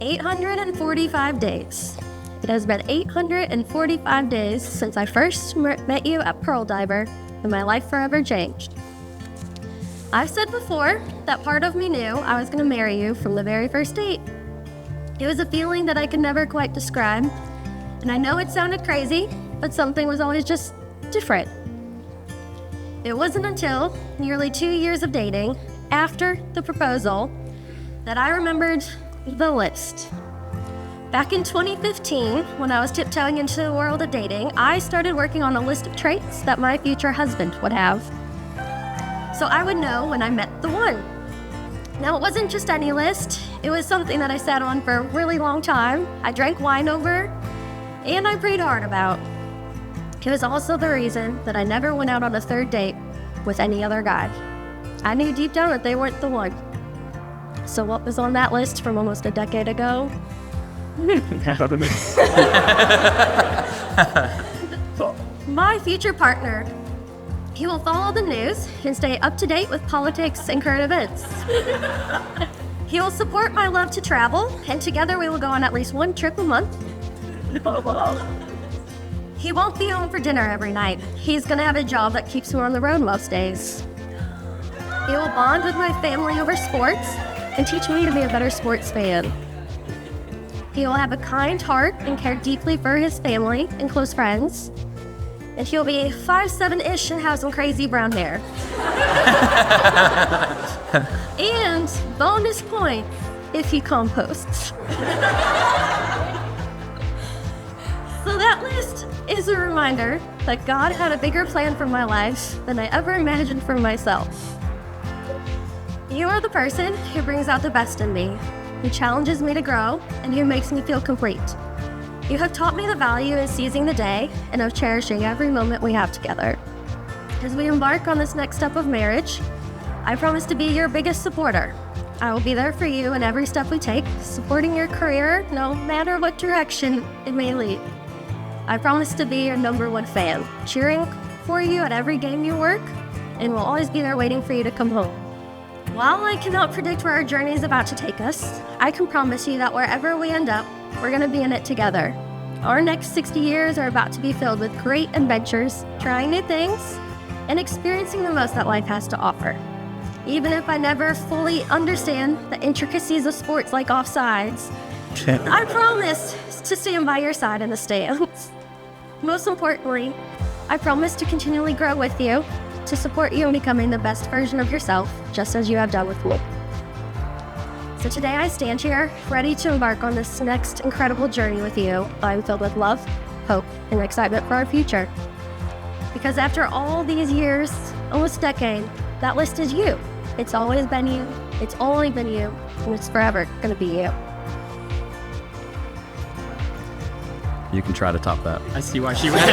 845 days. It has been 845 days since I first met you at Pearl Diver, and my life forever changed. I've said before that part of me knew I was going to marry you from the very first date. It was a feeling that I could never quite describe, and I know it sounded crazy, but something was always just different. It wasn't until nearly 2 years of dating, after the proposal, that I remembered the list. Back in 2015, when I was tiptoeing into the world of dating, I started working on a list of traits that my future husband would have, so I would know when I met the one. Now, it wasn't just any list. It was something that I sat on for a really long time, I drank wine over, and I prayed hard about. It was also the reason that I never went out on a third date with any other guy. I knew deep down that they weren't the one. So what was on that list from almost a decade ago? My future partner. He will follow the news and stay up to date with politics and current events. He will support my love to travel, and together we will go on at least one trip a month. He won't be home for dinner every night. He's gonna have a job that keeps him on the road most days. He will bond with my family over sports and teach me to be a better sports fan. He will have a kind heart and care deeply for his family and close friends. And he'll be 5'7"-ish and have some crazy brown hair. And bonus point if he composts. So that list is a reminder that God had a bigger plan for my life than I ever imagined for myself. You are the person who brings out the best in me, who challenges me to grow, and who makes me feel complete. You have taught me the value in seizing the day and of cherishing every moment we have together. As we embark on this next step of marriage, I promise to be your biggest supporter. I will be there for you in every step we take, supporting your career no matter what direction it may lead. I promise to be your #1 fan, cheering for you at every game you work, and will always be there waiting for you to come home. While I cannot predict where our journey is about to take us, I can promise you that wherever we end up, we're going to be in it together. Our next 60 years are about to be filled with great adventures, trying new things, and experiencing the most that life has to offer. Even if I never fully understand the intricacies of sports like offsides, I promise to stand by your side in the stands. Most importantly, I promise to continually grow with you, to support you in becoming the best version of yourself, just as you have done with me. So today I stand here, ready to embark on this next incredible journey with you. I'm filled with love, hope, and excitement for our future. Because after all these years, almost a decade, that list is you. It's always been you, it's only been you, and it's forever gonna be you. You can try to top that. I see why she went.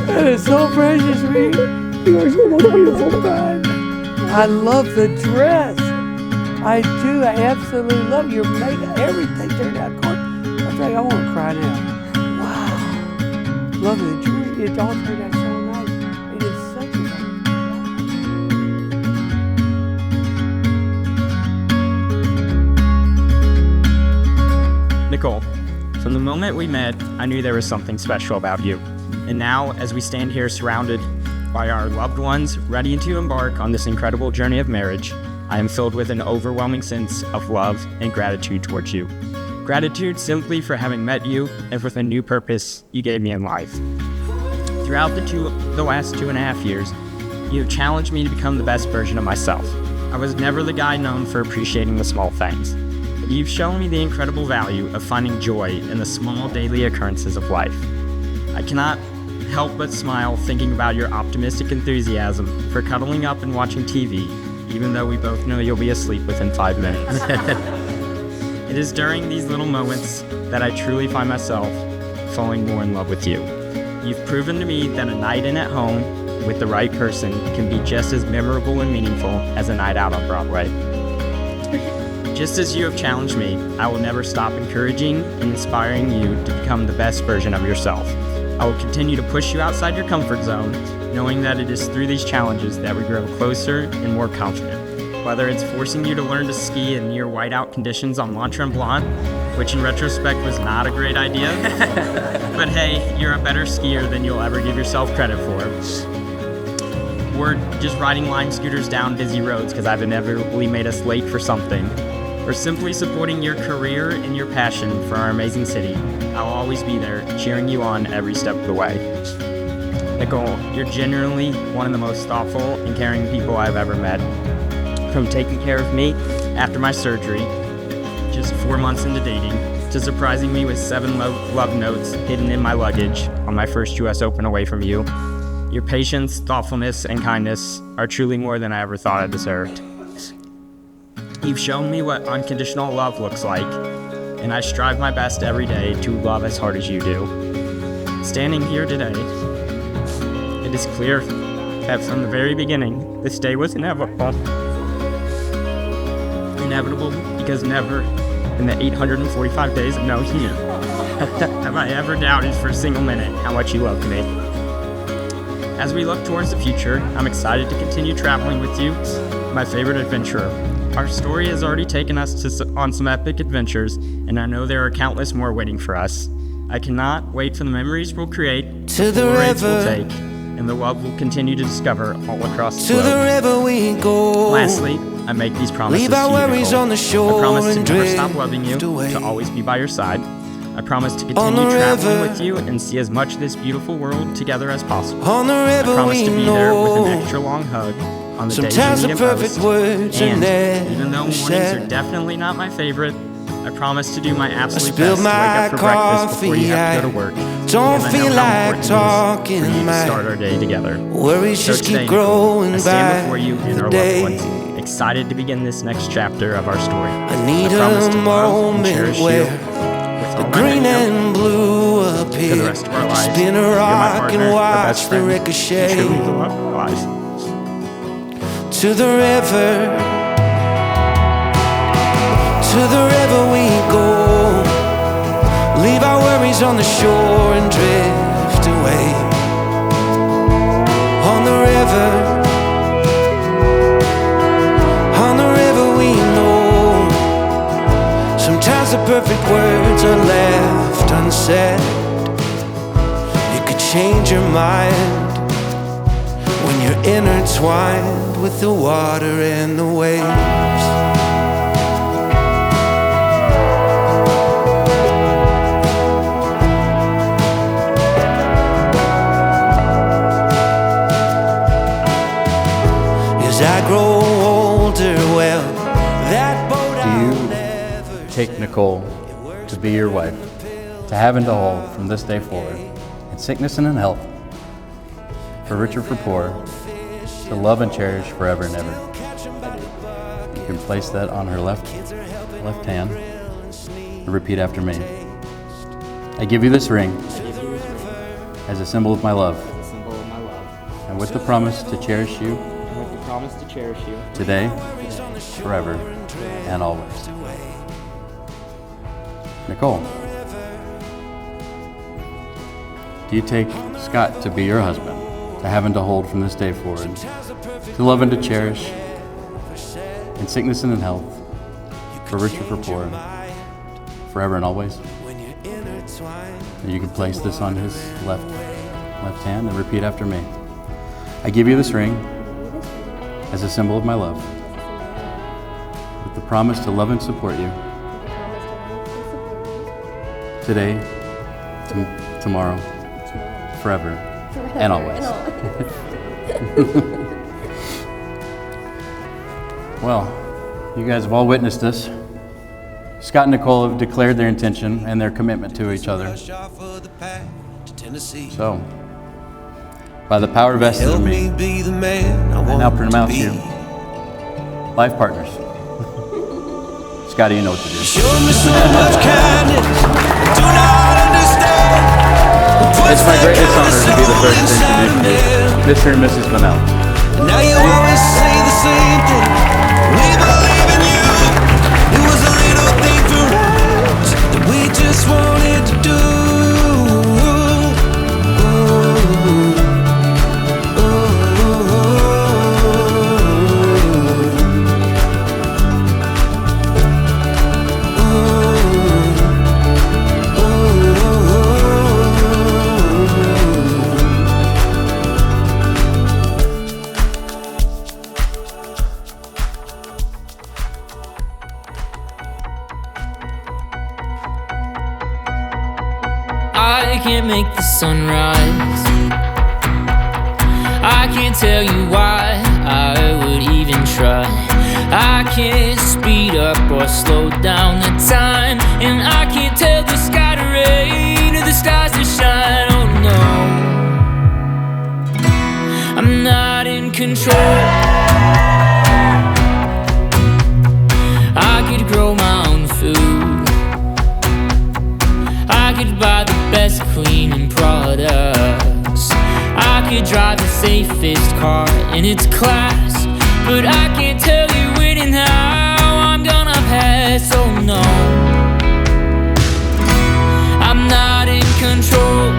That is so precious, me. You are so beautiful, God. I love the dress. I do. I absolutely love your makeup. Everything turned out good. I tell you, I want to cry now. Wow. Love the dress. It all turned out so nice. It is such a Nicole, from the moment we met, I knew there was something special about you. And now, as we stand here surrounded by our loved ones, ready to embark on this incredible journey of marriage, I am filled with an overwhelming sense of love and gratitude towards you. Gratitude simply for having met you and for the new purpose you gave me in life. Throughout the last 2.5 years, you have challenged me to become the best version of myself. I was never the guy known for appreciating the small things. But you've shown me the incredible value of finding joy in the small daily occurrences of life. I cannot help but smile thinking about your optimistic enthusiasm for cuddling up and watching TV, even though we both know you'll be asleep within 5 minutes. It is during these little moments that I truly find myself falling more in love with you. You've proven to me that a night in at home with the right person can be just as memorable and meaningful as a night out on Broadway. Just as you have challenged me, I will never stop encouraging and inspiring you to become the best version of yourself. I will continue to push you outside your comfort zone, knowing that it is through these challenges that we grow closer and more confident. Whether it's forcing you to learn to ski in near whiteout conditions on Mont Tremblant, which in retrospect was not a great idea, but hey, you're a better skier than you'll ever give yourself credit for. Or just riding Lime scooters down busy roads because I've inevitably made us late for something. Or simply supporting your career and your passion for our amazing city. I'll always be there, cheering you on every step of the way. Nicole, you're genuinely one of the most thoughtful and caring people I've ever met. From taking care of me after my surgery, just 4 months into dating, to surprising me with 7 love notes hidden in my luggage on my first US Open away from you. Your patience, thoughtfulness, and kindness are truly more than I ever thought I deserved. You've shown me what unconditional love looks like, and I strive my best every day to love as hard as you do. Standing here today, it is clear that from the very beginning, this day was inevitable. Inevitable because never in the 845 days of knowing you have I ever doubted for a single minute how much you loved me. As we look towards the future, I'm excited to continue traveling with you, my favorite adventurer. Our story has already taken us on some epic adventures, and I know there are countless more waiting for us. I cannot wait for the memories we'll create, to the rides river, we'll take, and the love we'll continue to discover all across the to globe. the river we go. Lastly, I make these promises Leave to our you, worries Nicole. on the shore I promise to and never stop drift loving you, away. to always be by your side. I promise to On continue the traveling river. with you and see as much of this beautiful world together as possible. On the I river promise we to be there with an know. extra long hug on the days Sometimes we the meet in perfect post. words are And never even though mornings said. are definitely not my favorite, I promise to do my absolute spilled best to wake my up for breakfast before you coffee, have to go to work. don't because I know feel how like important it is talking, for you to my start our day together. worries So just today, keep Nicole, growing I stand by before you and the our day. loved ones, excited to begin this next chapter of our story. I need promise a to love and moment cherish you where with all my green might. and blue For the appear. rest of our lives, Spin a you're my rock partner, and our watch best the friend, and ricochet. truly the love of our lives. To the river, to the river we go. Leave our worries on the shore and drift away. On the river, we know. Sometimes the perfect words are left unsaid. You could change your mind when you're intertwined with the water and the waves. As I grow older, well, that boat I'll never Take Nicole to be your wife, to have and to hold from this day forward, in sickness and in health, for rich or for poor, to love and cherish forever and ever. You can place that on her left hand and repeat after me. I give you this ring as a symbol of my love, and with the promise to cherish you today, forever, and always. Nicole, do you take Scott to be your husband, to have and to hold from this day forward, to love and to cherish, in sickness and in health, for rich or for poor, forever and always? And you can place this on his left hand and repeat after me. I give you this ring as a symbol of my love, with the promise to love and support you today, tomorrow, forever, and always. Well, you guys have all witnessed this. Scott and Nicole have declared their intention and their commitment to each other. So, by the power vested in me, I now pronounce you life partners. Scotty, you know what to do. Show me so much kindness, do not understand. It's my greatest honor to be the first to introduce you Mr. and Mrs. Manel. Now you always say the same thing. We believe in you. It was a little thing for us that we just wanted to do. I can't make the sunrise. I can't tell you why I would even try. I can't speed up or slow down the time, and I can't tell the sky to rain or the stars to shine. Oh no, I'm not in control. I could grow my own food. I could buy the best cleaning products. I could drive the safest car in its class, but I can't tell you when and how I'm gonna pass. Oh no, I'm not in control.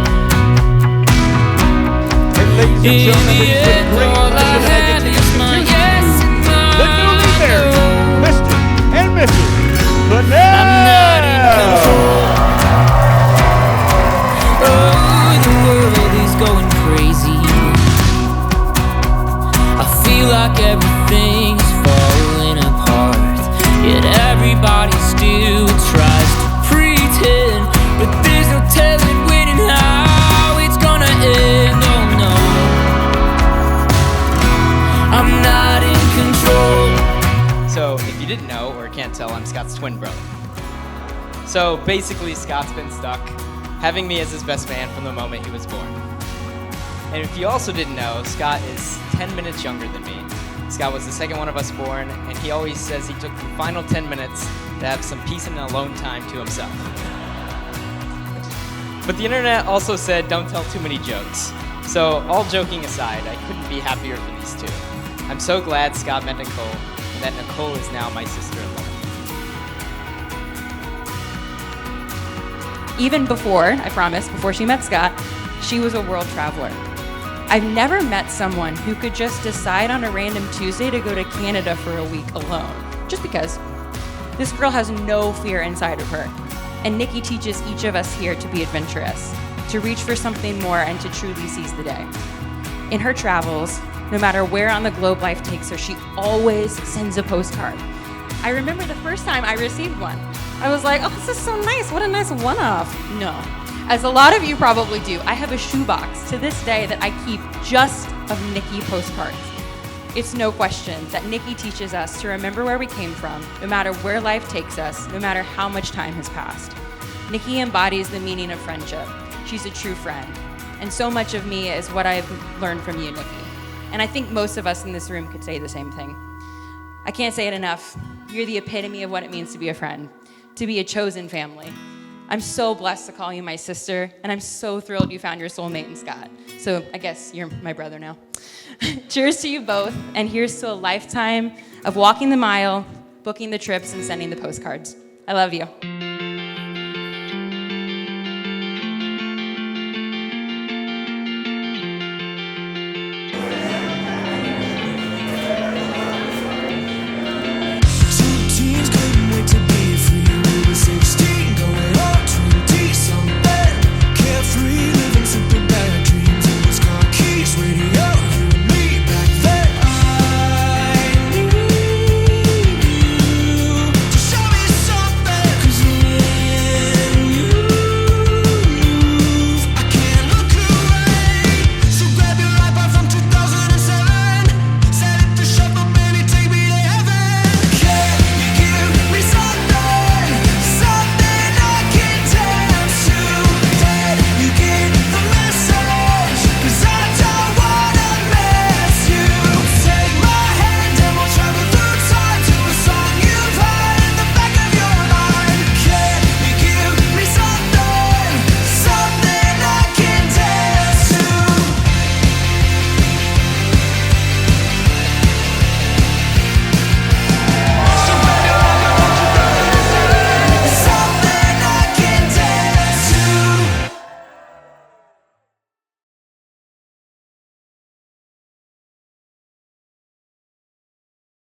In the end, all I have is my yes and my no. Mr. and Mrs. I'm not in control. Oh, the world is going crazy. I feel like everything's falling apart, yet everybody still tries to pretend. But there's no telling when and how it's gonna end. Oh no, I'm not in control. So, if you didn't know or can't tell, I'm Scott's twin brother. So, basically, Scott's been stuck having me as his best man from the moment he was born. And if you also didn't know, Scott is 10 minutes younger than me. Scott was the second one of us born, and he always says he took the final 10 minutes to have some peace and alone time to himself. But the internet also said don't tell too many jokes. So, all joking aside, I couldn't be happier for these two. I'm so glad Scott met Nicole, and that Nicole is now my sister-in-law. Even before, I promise, before she met Scott, she was a world traveler. I've never met someone who could just decide on a random Tuesday to go to Canada for a week alone, just because. This girl has no fear inside of her, and Nikki teaches each of us here to be adventurous, to reach for something more, and to truly seize the day. In her travels, no matter where on the globe life takes her, she always sends a postcard. I remember the first time I received one. I was like, oh, this is so nice. What a nice one-off. No. As a lot of you probably do, I have a shoebox to this day that I keep just of Nikki postcards. It's no question that Nikki teaches us to remember where we came from, no matter where life takes us, no matter how much time has passed. Nikki embodies the meaning of friendship. She's a true friend. And so much of me is what I've learned from you, Nikki. And I think most of us in this room could say the same thing. I can't say it enough. You're the epitome of what it means to be a friend, to be a chosen family. I'm so blessed to call you my sister, and I'm so thrilled you found your soulmate in Scott. So I guess you're my brother now. Cheers to you both, and here's to a lifetime of walking the mile, booking the trips, and sending the postcards. I love you.